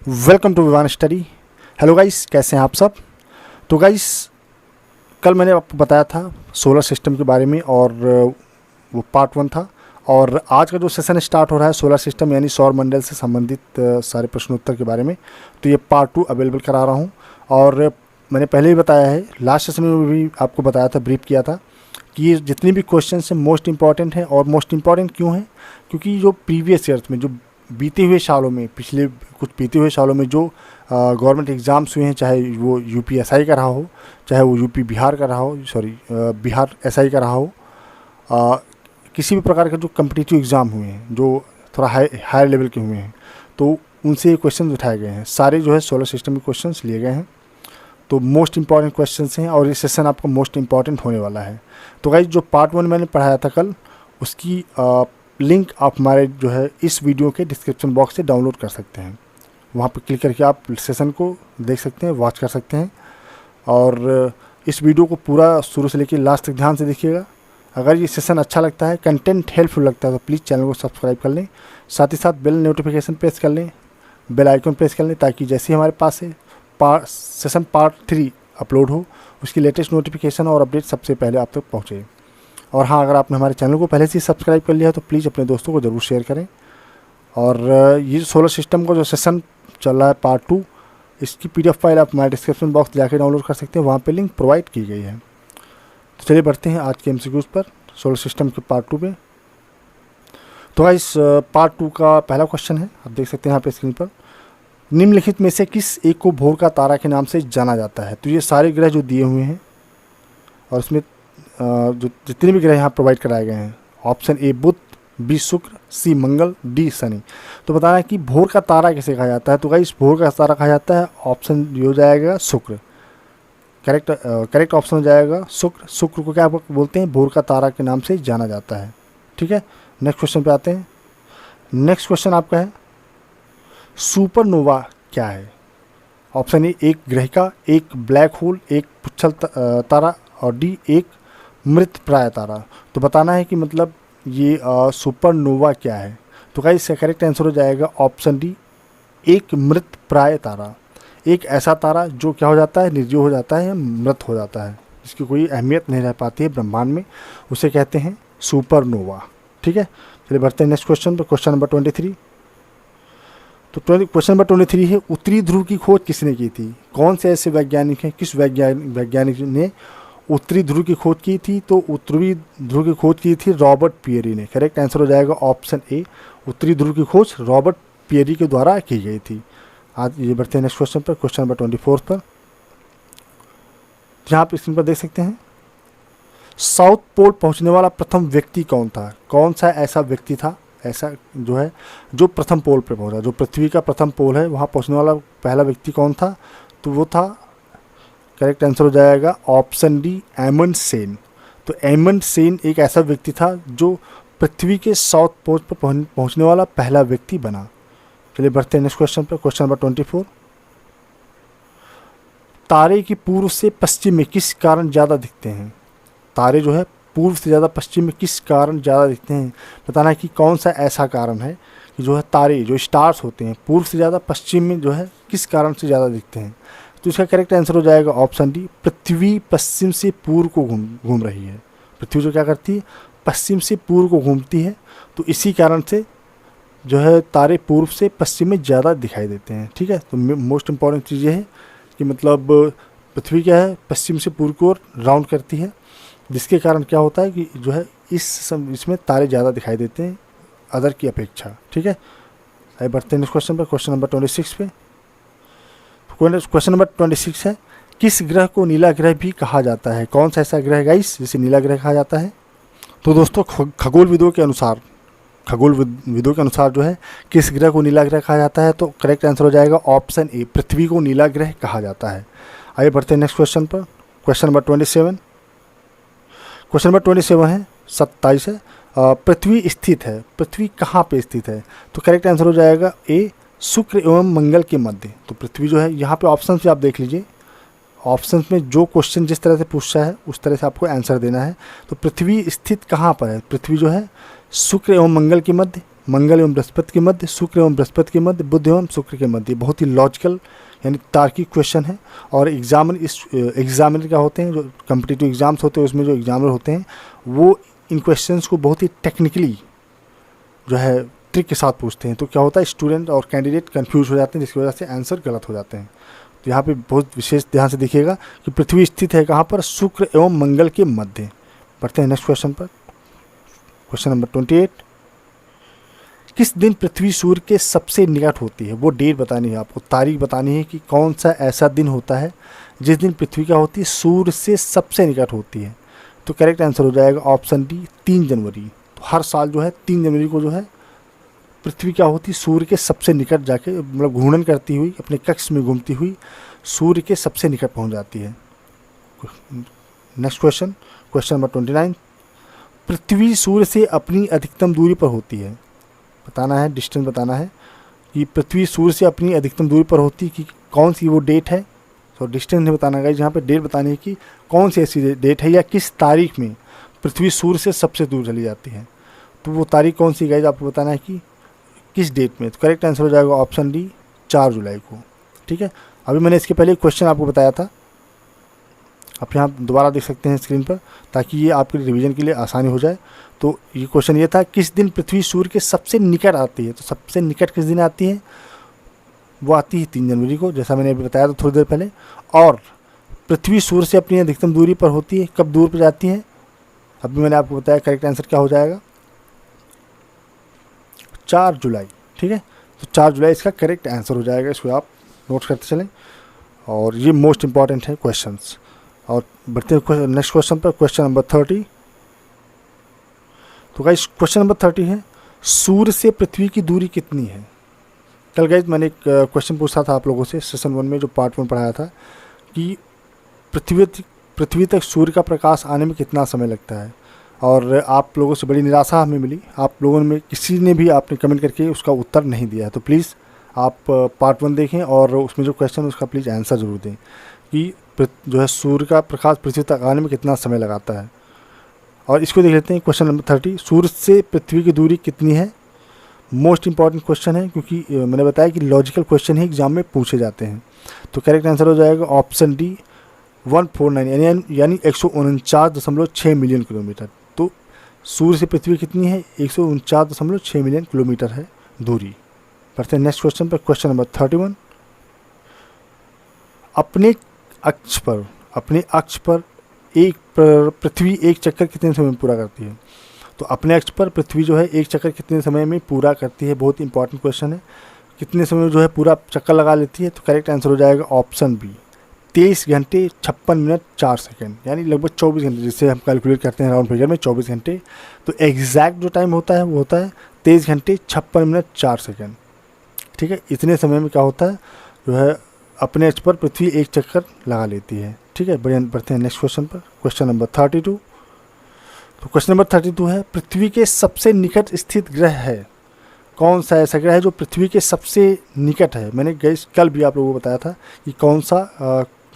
Welcome to Vivaan study. Hello guys, कैसे हैं आप सब। तो गाइस, कल मैंने आपको बताया था सोलर सिस्टम के बारे में और वो पार्ट 1 था। और आज का जो सेशन स्टार्ट हो रहा है सोलर सिस्टम यानी सौर मंडल से संबंधित सारे प्रश्नोत्तर के बारे में, तो ये पार्ट 2 अवेलेबल करा रहा हूँ। और मैंने पहले ही बताया है, लास्ट सेशन में भी आपको बताया था, ब्रीफ किया था कि ये जितनी भी क्वेश्चन हैं मोस्ट इंपॉर्टेंट हैं। और मोस्ट इंपॉर्टेंट क्यों हैं? क्योंकि जो प्रीवियस ईयर्स में, जो बीते हुए सालों में, पिछले कुछ बीते हुए सालों में जो गवर्नमेंट एग्ज़ाम्स हुए हैं, चाहे वो यूपीएसआई का रहा हो, चाहे वो यूपी बिहार का रहा हो, बिहार एसआई का रहा हो, किसी भी प्रकार के जो कम्पिटिटिव एग्ज़ाम हुए हैं जो थोड़ा हायर लेवल के हुए हैं, तो उनसे ये क्वेश्चन उठाए गए हैं। सारे जो है सोलर सिस्टम के क्वेश्चन लिए गए हैं। तो मोस्ट इंपॉर्टेंट क्वेश्चंस हैं और ये सेशन आपका मोस्ट इंपॉर्टेंट होने वाला है। तो गाइस, जो पार्ट 1 मैंने पढ़ाया था कल, उसकी लिंक आप हमारे जो है इस वीडियो के डिस्क्रिप्शन बॉक्स से डाउनलोड कर सकते हैं। वहाँ पर क्लिक करके आप सेशन को देख सकते हैं, वॉच कर सकते हैं। और इस वीडियो को पूरा शुरू से लेकर लास्ट तक ध्यान से देखिएगा। अगर ये सेशन अच्छा लगता है, कंटेंट हेल्पफुल लगता है, तो प्लीज़ चैनल को सब्सक्राइब कर लें। साथ ही साथ बेल नोटिफिकेशन प्रेस कर लें, बेल आइकन प्रेस कर लें, ताकि जैसे ही हमारे पास है सेशन पार्ट 3 अपलोड हो, उसकी लेटेस्ट नोटिफिकेशन और अपडेट सबसे पहले आप तक पहुँचे। और हाँ, अगर आपने हमारे चैनल को पहले से ही सब्सक्राइब कर लिया है तो प्लीज़ अपने दोस्तों को ज़रूर शेयर करें। और ये सोलर सिस्टम का जो सेशन चल रहा है पार्ट 2, इसकी PDF फाइल आप हमारे डिस्क्रिप्शन बॉक्स जाकर डाउनलोड कर सकते हैं, वहाँ पे लिंक प्रोवाइड की गई है। तो चलिए बढ़ते हैं आज के MCQs पर, सोलर सिस्टम के पार्ट 2 में। तो इस पार्ट 2 का पहला क्वेश्चन है, आप देख सकते हैं यहाँ पे स्क्रीन पर। निम्नलिखित में से किस एक को भोर का तारा के नाम से जाना जाता है? तो ये सारे ग्रह जो दिए हुए हैं और इसमें जो जितने भी ग्रह यहाँ प्रोवाइड कराए गए हैं, ऑप्शन ए बुध, बी शुक्र, सी मंगल, डी शनि। तो बताना है कि भोर का तारा किसे कहा जाता है? तो गाइस, भोर का तारा कहा जाता है, ऑप्शन ये हो जाएगा शुक्र। करेक्ट ऑप्शन हो जाएगा शुक्र। शुक्र को क्या बोलते हैं? भोर का तारा के नाम से जाना जाता है। ठीक है, नेक्स्ट क्वेश्चन पे आते हैं। नेक्स्ट क्वेश्चन आपका है, सुपरनोवा क्या है? ऑप्शन ए एक ग्रह का, एक ब्लैक होल, एक पुच्छल तारा, और डी एक मृत प्राय तारा। तो बताना है कि मतलब ये सुपरनोवा क्या है? तो गाइस, इसका करेक्ट आंसर हो जाएगा ऑप्शन डी, एक मृत प्राय तारा। एक ऐसा तारा जो क्या हो जाता है? निर्जीव हो जाता है, मृत हो जाता है, जिसकी कोई अहमियत नहीं रह पाती है ब्रह्मांड में, उसे कहते हैं सुपरनोवा। ठीक है, चलिए बढ़ते हैं नेक्स्ट क्वेश्चन पर। Question number 23। तो क्वेश्चन नंबर 23 है, उत्तरी ध्रुव की खोज किसने की थी? कौन से ऐसे वैज्ञानिक हैं, किस वैज्ञानिक ने उत्तरी ध्रुव की खोज की थी? तो उत्तरी ध्रुव की खोज की थी रॉबर्ट पियरी ने। करेक्ट आंसर हो जाएगा ऑप्शन ए, उत्तरी ध्रुव की खोज रॉबर्ट पियरी के द्वारा की गई थी। आज ये बढ़ते हैं नेक्स्ट क्वेश्चन पर। क्वेश्चन नंबर 24 पर, जहाँ आप स्क्रीन पर देख सकते हैं, साउथ पोल पहुँचने वाला प्रथम व्यक्ति कौन था? कौन सा ऐसा व्यक्ति था, ऐसा जो है जो प्रथम पोल पर पहुँचा? जो पृथ्वी का प्रथम पोल है वहाँ पहुँचने वाला पहला व्यक्ति कौन था? तो वो था, करेक्ट आंसर हो जाएगा ऑप्शन डी, एमंड सेन। तो एमंड सेन एक ऐसा व्यक्ति था जो पृथ्वी के साउथ पोल पर पहुंचने वाला पहला व्यक्ति बना। चलिए बढ़ते हैं नेक्स्ट क्वेश्चन पर। Question number 24। तारे की पूर्व से पश्चिम में किस कारण ज़्यादा दिखते हैं? तारे जो है पूर्व से ज़्यादा पश्चिम में किस कारण ज़्यादा दिखते हैं? बताना है कि कौन सा ऐसा कारण है कि जो है तारे, जो स्टार्स होते हैं, पूर्व से ज़्यादा पश्चिम में जो है किस कारण से ज़्यादा दिखते हैं? तो इसका करेक्ट आंसर हो जाएगा ऑप्शन डी, पृथ्वी पश्चिम से पूर्व को घूम रही है। पृथ्वी जो क्या करती है? पश्चिम से पूर्व को घूमती है, तो इसी कारण से जो है तारे पूर्व से पश्चिम में ज़्यादा दिखाई देते हैं। ठीक है, तो मोस्ट इंपॉर्टेंट चीज़ ये है कि मतलब पृथ्वी क्या है, पश्चिम से पूर्व को राउंड करती है, जिसके कारण क्या होता है कि जो है इसमें तारे ज़्यादा दिखाई देते हैं अदर की अपेक्षा। ठीक है, आइए बढ़ते हैं नेक्स्ट क्वेश्चन पर। क्वेश्चन नंबर 26 पे। क्वेश्चन नंबर 26 है, किस ग्रह को नीला ग्रह भी कहा जाता है? कौन सा ऐसा ग्रह गाइस जिसे नीला ग्रह कहा जाता है? तो दोस्तों, खगोलविदों के अनुसार जो है किस ग्रह को नीला ग्रह कहा जाता है? तो करेक्ट आंसर हो जाएगा ऑप्शन ए, पृथ्वी को नीला ग्रह कहा जाता है। आइए बढ़ते हैं नेक्स्ट क्वेश्चन पर। Question number 27। क्वेश्चन नंबर 27 है, 27 है, पृथ्वी स्थित है, पृथ्वी कहाँ पे स्थित है? तो करेक्ट आंसर हो जाएगा ए, शुक्र एवं मंगल के मध्य। तो पृथ्वी जो है, यहाँ पे ऑप्शन से आप देख लीजिए, ऑप्शन में जो क्वेश्चन जिस तरह से पूछता है उस तरह से आपको आंसर देना है। तो पृथ्वी स्थित कहाँ पर है? पृथ्वी जो है शुक्र एवं मंगल के मध्य, मंगल एवं बृहस्पति के मध्य, शुक्र एवं बृहस्पति के मध्य, बुध एवं शुक्र के मध्य। बहुत ही लॉजिकल यानी तार्किक क्वेश्चन है। और एग्जामिनर क्या होते हैं, जो कम्पिटिटिव एग्जाम्स होते हैं उसमें जो एग्जामिनर होते हैं वो इन क्वेश्चंस को बहुत ही टेक्निकली जो है ट्रिक के साथ पूछते हैं। तो क्या होता है, स्टूडेंट और कैंडिडेट कंफ्यूज हो जाते हैं, जिसकी वजह से आंसर गलत हो जाते हैं। तो यहाँ पे बहुत विशेष ध्यान से देखिएगा कि पृथ्वी स्थित है कहाँ पर, शुक्र एवं मंगल के मध्य। बढ़ते हैं नेक्स्ट क्वेश्चन पर। क्वेश्चन नंबर 28, किस दिन पृथ्वी सूर्य के सबसे निकट होती है? वो डेट बतानी है आपको, तारीख बतानी है कि कौन सा ऐसा दिन होता है जिस दिन पृथ्वी क्या होती है, सूर्य से सबसे निकट होती है। तो करेक्ट आंसर हो जाएगा ऑप्शन डी, 3 जनवरी। तो हर साल जो है 3 जनवरी को जो है पृथ्वी क्या होती है, सूर्य के सबसे निकट जाके मतलब घूर्णन करती हुई अपने कक्ष में घूमती हुई सूर्य के सबसे निकट पहुंच जाती है। नेक्स्ट क्वेश्चन, क्वेश्चन नंबर 29, पृथ्वी सूर्य से अपनी अधिकतम दूरी पर होती है। बताना है, डिस्टेंस बताना है कि पृथ्वी सूर्य से अपनी अधिकतम दूरी पर होती है कि कौन सी वो डेट है। तो डिस्टेंस नहीं बताना है, जहाँ पे डेट बतानी है कि कौन सी ऐसी डेट है या किस तारीख में पृथ्वी सूर्य से सबसे दूर चली जाती है। तो वो तारीख कौन सी गाइज आपको बताना है कि किस डेट में। तो करेक्ट आंसर हो जाएगा ऑप्शन डी, 4 जुलाई को। ठीक है, अभी मैंने इसके पहले क्वेश्चन आपको बताया था, आप यहाँ दोबारा देख सकते हैं स्क्रीन पर, ताकि ये आपके रिवीजन के लिए आसानी हो जाए। तो ये क्वेश्चन ये था, किस दिन पृथ्वी सूर्य के सबसे निकट आती है। तो सबसे निकट किस दिन आती है, वो आती है 3 जनवरी को, जैसा मैंने अभी बताया था थोड़ी देर पहले। और पृथ्वी सूर्य से अपनी अधिकतम दूरी पर होती है, कब दूर पर जाती है, अभी मैंने आपको बताया। करेक्ट आंसर क्या हो जाएगा, 4 जुलाई। ठीक है, तो 4 जुलाई इसका करेक्ट आंसर हो जाएगा, इसको आप नोट करते चलें। और ये मोस्ट इंपॉर्टेंट है क्वेश्चंस। और बढ़ते हैं नेक्स्ट क्वेश्चन पर, क्वेश्चन नंबर 30। तो गाइस क्वेश्चन नंबर 30 है, सूर्य से पृथ्वी की दूरी कितनी है। कल गाइस मैंने एक क्वेश्चन पूछा था आप लोगों से सेशन 1 में, जो पार्ट 1 पढ़ाया था, कि पृथ्वी तक सूर्य का प्रकाश आने में कितना समय लगता है। और आप लोगों से बड़ी निराशा हमें मिली, आप लोगों में किसी ने भी आपने कमेंट करके उसका उत्तर नहीं दिया। तो प्लीज़ आप पार्ट 1 देखें और उसमें जो क्वेश्चन है उसका प्लीज़ आंसर ज़रूर दें कि जो है सूर्य का प्रकाश पृथ्वी तक आने में कितना समय लगाता है। और इसको देख लेते हैं, क्वेश्चन नंबर 30, सूर्य से पृथ्वी की दूरी कितनी है। मोस्ट इंपॉर्टेंट क्वेश्चन है, क्योंकि मैंने बताया कि लॉजिकल क्वेश्चन ही एग्जाम में पूछे जाते हैं। तो करेक्ट आंसर हो जाएगा ऑप्शन डी, 149 यानी 149.6 मिलियन किलोमीटर। तो सूर्य से पृथ्वी कितनी है, 149.6 मिलियन किलोमीटर है दूरी। बढ़ते हैं नेक्स्ट क्वेश्चन पर, क्वेश्चन नंबर 31, अपने अक्ष पर पृथ्वी एक चक्कर कितने समय में पूरा करती है। तो अपने अक्ष पर पृथ्वी जो है एक चक्कर कितने समय में पूरा करती है, बहुत इंपॉर्टेंट क्वेश्चन है। कितने समय में जो है पूरा चक्कर लगा लेती है। तो करेक्ट आंसर हो जाएगा ऑप्शन बी, 23 घंटे 56 मिनट 4 सेकंड, यानी लगभग 24 घंटे, जिससे हम कैलकुलेट करते हैं राउंड फिगर में 24 घंटे। तो एग्जैक्ट जो टाइम होता है वो होता है 23 घंटे 56 मिनट 4 सेकंड। ठीक है, इतने समय में क्या होता है, जो है अपने अक्ष पर पृथ्वी एक चक्कर लगा लेती है। ठीक है, बढ़िया। बढ़ते हैं नेक्स्ट क्वेश्चन पर, क्वेश्चन नंबर 32। तो क्वेश्चन नंबर 32 है, पृथ्वी के सबसे निकट स्थित ग्रह है। कौन सा ऐसा ग्रह है जो पृथ्वी के सबसे निकट है। मैंने कल भी आप लोगों को बताया था कि कौन सा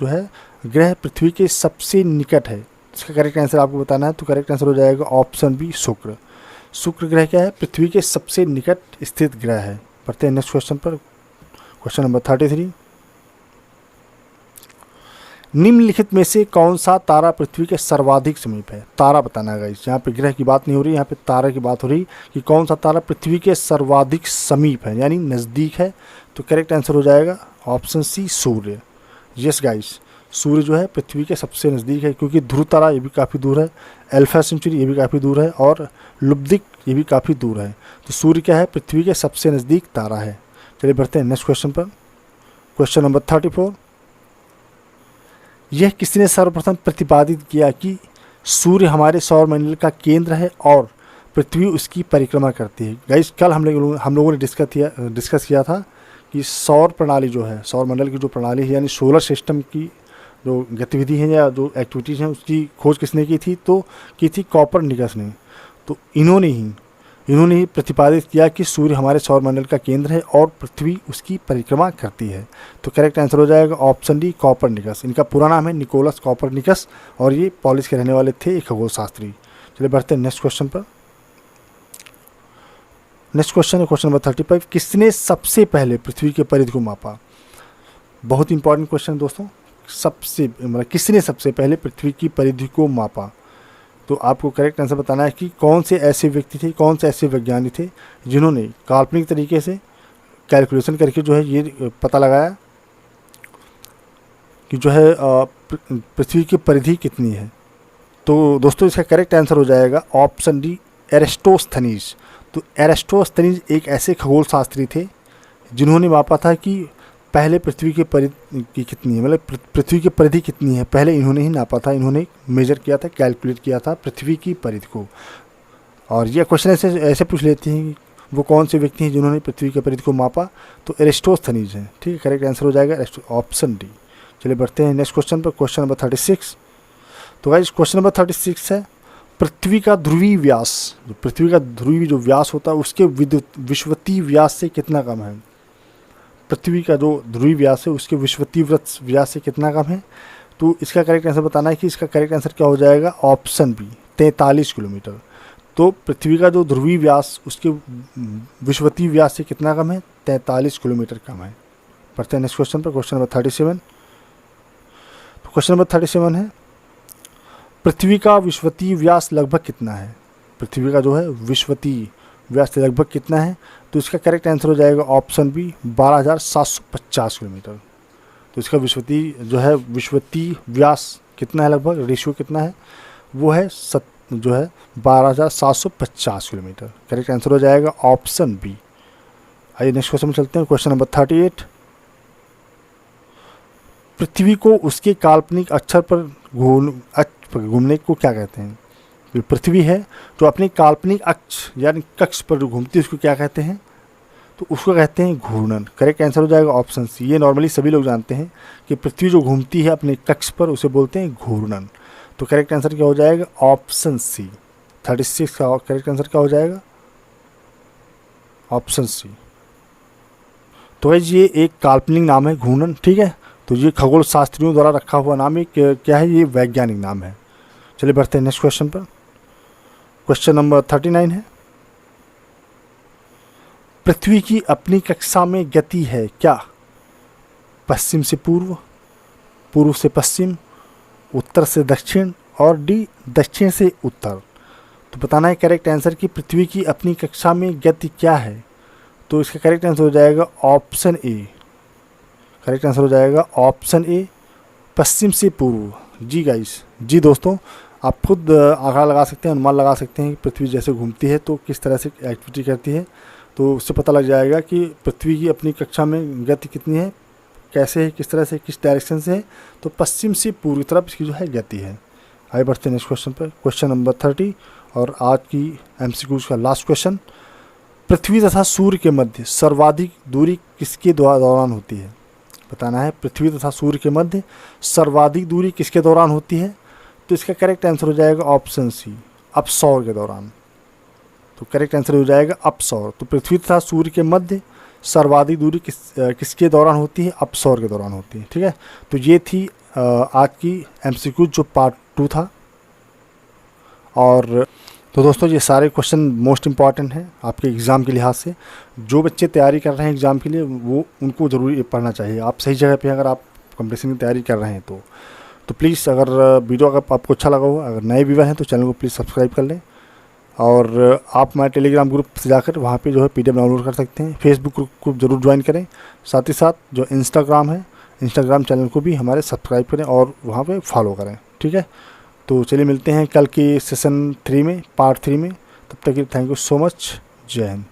जो है ग्रह पृथ्वी के सबसे निकट है। इसका करेक्ट आंसर आपको बताना है। तो करेक्ट आंसर हो जाएगा ऑप्शन बी, शुक्र। शुक्र ग्रह क्या है, पृथ्वी के सबसे निकट स्थित ग्रह है। बढ़ते हैं नेक्स्ट क्वेश्चन पर, क्वेश्चन नंबर 33, निम्नलिखित में से कौन सा तारा पृथ्वी के सर्वाधिक समीप है। तारा बताना है गाइस, यहाँ पे ग्रह की बात नहीं हो रही, यहाँ पे तारा की बात हो रही कि कौन सा तारा पृथ्वी के सर्वाधिक समीप है, यानी नज़दीक है। तो करेक्ट आंसर हो जाएगा ऑप्शन सी, सूर्य। यस गाइस, सूर्य जो है पृथ्वी के सबसे नज़दीक है, क्योंकि ध्रुव तारा ये भी काफ़ी दूर है, अल्फा सेंचुरी ये भी काफ़ी दूर है, और लुब्धिक ये भी काफ़ी दूर है। तो सूर्य क्या है, पृथ्वी के सबसे नज़दीक तारा है। चलिए बढ़ते हैं नेक्स्ट क्वेश्चन पर, क्वेश्चन नंबर 34, यह किसने सर्वप्रथम प्रतिपादित किया कि सूर्य हमारे सौरमंडल का केंद्र है और पृथ्वी उसकी परिक्रमा करती है। गाइस कल हम लोगों ने डिस्कस किया था कि सौर प्रणाली जो है, सौरमंडल की जो प्रणाली है, यानी सोलर सिस्टम की जो गतिविधि है या जो एक्टिविटीज़ हैं, उसकी खोज किसने की थी, तो की थी कॉपरनिकस ने। तो इन्होंने ही प्रतिपादित किया कि सूर्य हमारे सौरमंडल का केंद्र है और पृथ्वी उसकी परिक्रमा करती है। तो करेक्ट आंसर हो जाएगा ऑप्शन डी, कॉपरनिकस। इनका पूरा नाम है निकोलस कॉपरनिकस, और ये पोलिस के रहने वाले थे, एक खगोल शास्त्री। चलिए बढ़ते हैं नेक्स्ट क्वेश्चन पर, नेक्स्ट क्वेश्चन है क्वेश्चन नंबर 35, किसने सबसे पहले पृथ्वी के परिधि को मापा? बहुत इंपॉर्टेंट क्वेश्चन दोस्तों, मतलब किसने सबसे पहले पृथ्वी की परिधि को मापा? तो आपको करेक्ट आंसर बताना है कि कौन से ऐसे व्यक्ति थे, कौन से ऐसे वैज्ञानिक थे जिन्होंने काल्पनिक तरीके से कैलकुलेशन करके जो है ये पता लगाया कि जो है पृथ्वी की परिधि कितनी है। तो दोस्तों इसका करेक्ट आंसर हो जाएगा ऑप्शन डी, एरिस्टोस्थनीज। तो एरिस्टोस्थनीज एक ऐसे खगोल शास्त्री थे जिन्होंने मापा था कि पहले पृथ्वी की परिधि की कितनी है, मतलब पृथ्वी की परिधि कितनी है, पहले इन्होंने ही नापा था, इन्होंने मेजर किया था, कैलकुलेट किया था पृथ्वी की परिधि को। और ये क्वेश्चन ऐसे पूछ लेते हैं कि वो कौन से व्यक्ति हैं जिन्होंने पृथ्वी की परिधि को मापा? तो एरिस्टोस्थनीज हैं। ठीक है, करेक्ट आंसर हो जाएगा ऑप्शन डी। चलिए बढ़ते हैं नेक्स्ट क्वेश्चन पर, क्वेश्चन नंबर 36। तो गाइस क्वेश्चन नंबर 36 है, पृथ्वी का ध्रुवीय व्यास, पृथ्वी का ध्रुवीय जो व्यास होता है उसके विषुवतीय व्यास से कितना कम है? पृथ्वी का जो ध्रुवीय व्यास है उसके विषुवतीय व्यास से कितना कम है? तो इसका करेक्ट आंसर बताना है कि इसका करेक्ट आंसर क्या हो जाएगा? Option B, 43 kilometre. तो पृथ्वी का जो ध्रुवीय व्यास उसके विषुवतीय व्यास से कितना कम है? 43 किलोमीटर कम है। बढ़ते हैं नेक्स्ट क्वेश्चन पर, क्वेश्चन नंबर 37। तो क्वेश्चन नंबर 37 है, पृथ्वी का विषुवतीय व्यास लगभग कितना है? पृथ्वी का जो है विषुवतीय व्यास लगभग कितना है? तो इसका करेक्ट आंसर हो जाएगा ऑप्शन बी, 12,750 किलोमीटर। तो इसका विषुवतीय व्यास कितना है, लगभग रेशियो कितना है? वो है 12,750 किलोमीटर। करेक्ट आंसर हो जाएगा ऑप्शन बी। आइए नेक्स्ट क्वेश्चन में चलते हैं, क्वेश्चन नंबर 38। पृथ्वी को उसके काल्पनिक अक्षर पर घूमने को क्या कहते हैं? जो पृथ्वी है जो अपने काल्पनिक अक्ष यानी कक्ष पर जो घूमती है उसको क्या कहते हैं? तो उसको कहते हैं घूर्णन। करेक्ट आंसर हो जाएगा ऑप्शन सी। ये नॉर्मली सभी लोग जानते हैं कि पृथ्वी जो घूमती है अपने कक्ष पर उसे बोलते हैं घूर्णन। तो करेक्ट आंसर क्या हो जाएगा? ऑप्शन सी। 36 का करेक्ट आंसर क्या हो जाएगा? Option C. तो ये एक काल्पनिक नाम है घूर्णन, ठीक है। तो ये खगोल शास्त्रियों द्वारा रखा हुआ नाम है, क्या है, ये वैज्ञानिक नाम है। चलिए बढ़ते हैं नेक्स्ट क्वेश्चन पर, क्वेश्चन नंबर 39 है, पृथ्वी की अपनी कक्षा में गति है क्या? पश्चिम से पूर्व, पूर्व से पश्चिम, उत्तर से दक्षिण और डी दक्षिण से उत्तर। तो बताना है करेक्ट आंसर कि पृथ्वी की अपनी कक्षा में गति क्या है। तो इसका करेक्ट आंसर हो जाएगा ऑप्शन ए। करेक्ट आंसर हो जाएगा ऑप्शन ए, पश्चिम से पूर्व। जी गाइस, जी दोस्तों, आप खुद आंकड़ा लगा सकते हैं, अनुमान लगा सकते हैं कि पृथ्वी जैसे घूमती है तो किस तरह से एक्टिविटी करती है। तो उससे पता लग जाएगा कि पृथ्वी की अपनी कक्षा में गति कितनी है, कैसे है, किस तरह से, किस डायरेक्शन से है। तो पश्चिम से पूर्व तरफ इसकी जो है गति है। आइए बढ़ते हैं नेक्स्ट क्वेश्चन पर, क्वेश्चन नंबर 30 और आज की MCQs का लास्ट क्वेश्चन। पृथ्वी तथा सूर्य के मध्य सर्वाधिक दूरी किसके दौरान होती है? बताना है पृथ्वी तथा सूर्य के मध्य सर्वाधिक दूरी किसके दौरान होती है। तो इसका करेक्ट आंसर हो जाएगा ऑप्शन सी, अपसौर के दौरान। तो करेक्ट आंसर हो जाएगा अपसौर। तो पृथ्वी तथा सूर्य के मध्य सर्वाधिक दूरी किसके दौरान होती है? अपसौर के दौरान होती है, ठीक है। तो ये थी आज की MCQ जो पार्ट 2 था। और तो दोस्तों ये सारे क्वेश्चन मोस्ट इम्पॉर्टेंट हैं आपके एग्ज़ाम के लिहाज से। जो बच्चे तैयारी कर रहे हैं एग्ज़ाम के लिए वो उनको ज़रूर पढ़ना चाहिए। आप सही जगह पे अगर आप कॉम्पिटिशन की तैयारी कर रहे हैं तो प्लीज़, अगर वीडियो अगर आपको अच्छा लगा हो, अगर नए व्यूअर हैं तो चैनल को प्लीज़ सब्सक्राइब कर लें। और आप हमारे टेलीग्राम ग्रुप से जाकर वहाँ पे जो है PDF डाउनलोड कर सकते हैं। फेसबुक ग्रुप जरूर ज्वाइन करें। साथ ही साथ जो इंस्टाग्राम है, इंस्टाग्राम चैनल को भी हमारे सब्सक्राइब करें और वहाँ पे फॉलो करें, ठीक है। तो चलिए मिलते हैं कल की सेशन 3 में, पार्ट 3 में। तब तक के लिए थैंक यू सो मच। जय हिंद।